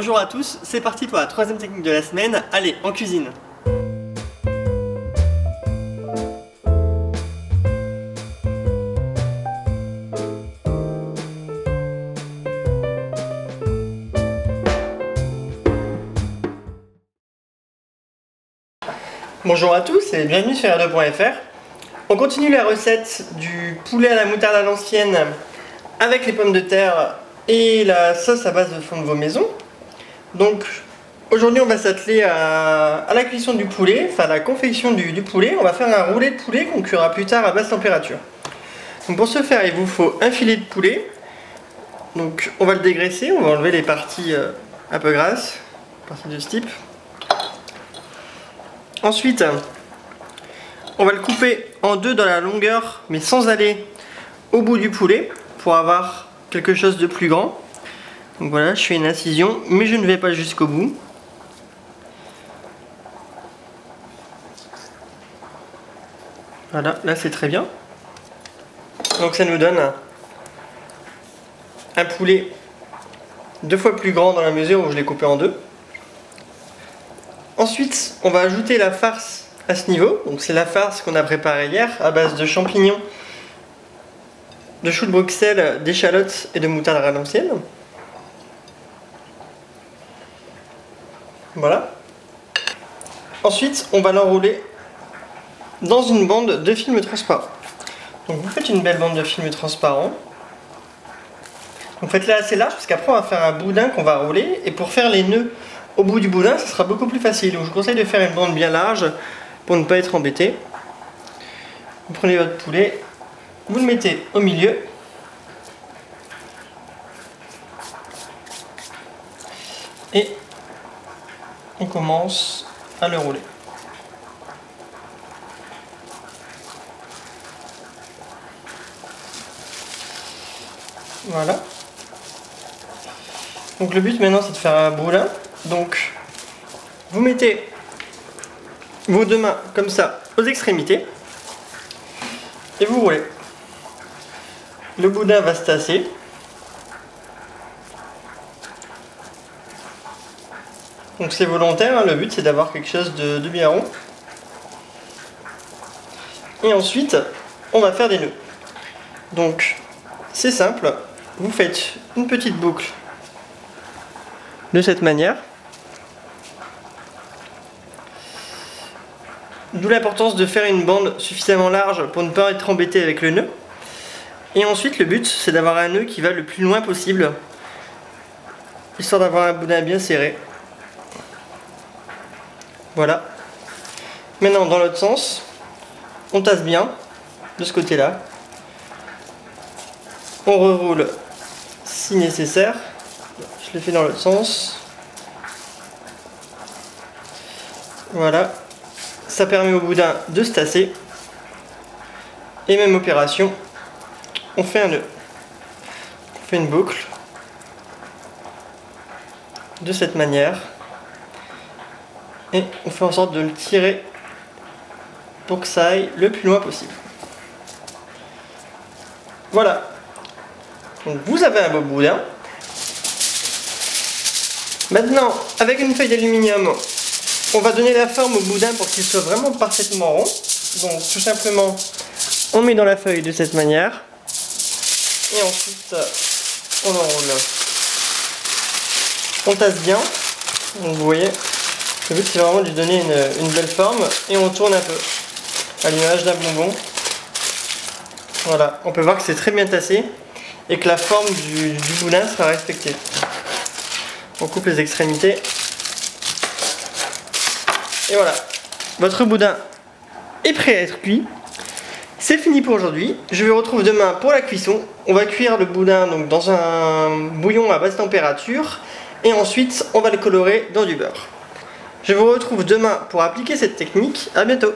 Bonjour à tous, c'est parti pour la troisième technique de la semaine. Allez, en cuisine. Bonjour à tous et bienvenue sur R2.fr. On continue la recette du poulet à la moutarde à l'ancienne avec les pommes de terre et la sauce à base de fond de veau maison. Donc aujourd'hui on va s'atteler à la cuisson du poulet, enfin à la confection du poulet. On va faire un roulé de poulet qu'on cuira plus tard à basse température. Donc pour ce faire il vous faut un filet de poulet. Donc on va le dégraisser, on va enlever les parties un peu grasses, parties de ce type. Ensuite on va le couper en deux dans la longueur mais sans aller au bout du poulet pour avoir quelque chose de plus grand. Donc voilà, je fais une incision, mais je ne vais pas jusqu'au bout. Voilà, là c'est très bien. Donc ça nous donne un poulet deux fois plus grand dans la mesure où je l'ai coupé en deux. Ensuite, on va ajouter la farce à ce niveau. Donc c'est la farce qu'on a préparée hier à base de champignons, de choux de Bruxelles, d'échalotes et de moutarde à l'ancienne. Voilà. Ensuite, on va l'enrouler dans une bande de film transparent. Donc vous faites une belle bande de film transparent. Donc faites-la assez large parce qu'après on va faire un boudin qu'on va rouler. Et pour faire les nœuds au bout du boudin, ce sera beaucoup plus facile. Donc je vous conseille de faire une bande bien large pour ne pas être embêté. Vous prenez votre poulet, vous le mettez au milieu. Et on commence à le rouler. Voilà. Donc le but maintenant c'est de faire un boudin. Donc vous mettez vos deux mains comme ça aux extrémités et vous roulez. Le boudin va se tasser. Donc c'est volontaire, hein, le but c'est d'avoir quelque chose de bien rond. Et ensuite, on va faire des nœuds. Donc c'est simple, vous faites une petite boucle de cette manière. D'où l'importance de faire une bande suffisamment large pour ne pas être embêté avec le nœud. Et ensuite le but c'est d'avoir un nœud qui va le plus loin possible, histoire d'avoir un boudin bien serré. Voilà. Maintenant dans l'autre sens, on tasse bien de ce côté-là. On reroule si nécessaire. Je le fais dans l'autre sens. Voilà. Ça permet au boudin de se tasser. Et même opération, on fait un nœud. On fait une boucle de cette manière. Et on fait en sorte de le tirer pour que ça aille le plus loin possible. Voilà. Donc vous avez un beau boudin. Maintenant, avec une feuille d'aluminium, on va donner la forme au boudin pour qu'il soit vraiment parfaitement rond. Donc tout simplement, on met dans la feuille de cette manière. Et ensuite, on enroule. On tasse bien. Donc vous voyez. Le but c'est vraiment de lui donner une belle forme et on tourne un peu à l'image d'un bonbon. Voilà, on peut voir que c'est très bien tassé et que la forme du boudin sera respectée. On coupe les extrémités. Et voilà, votre boudin est prêt à être cuit. C'est fini pour aujourd'hui. Je vous retrouve demain pour la cuisson. On va cuire le boudin donc dans un bouillon à basse température et ensuite on va le colorer dans du beurre. Je vous retrouve demain pour appliquer cette technique. À bientôt.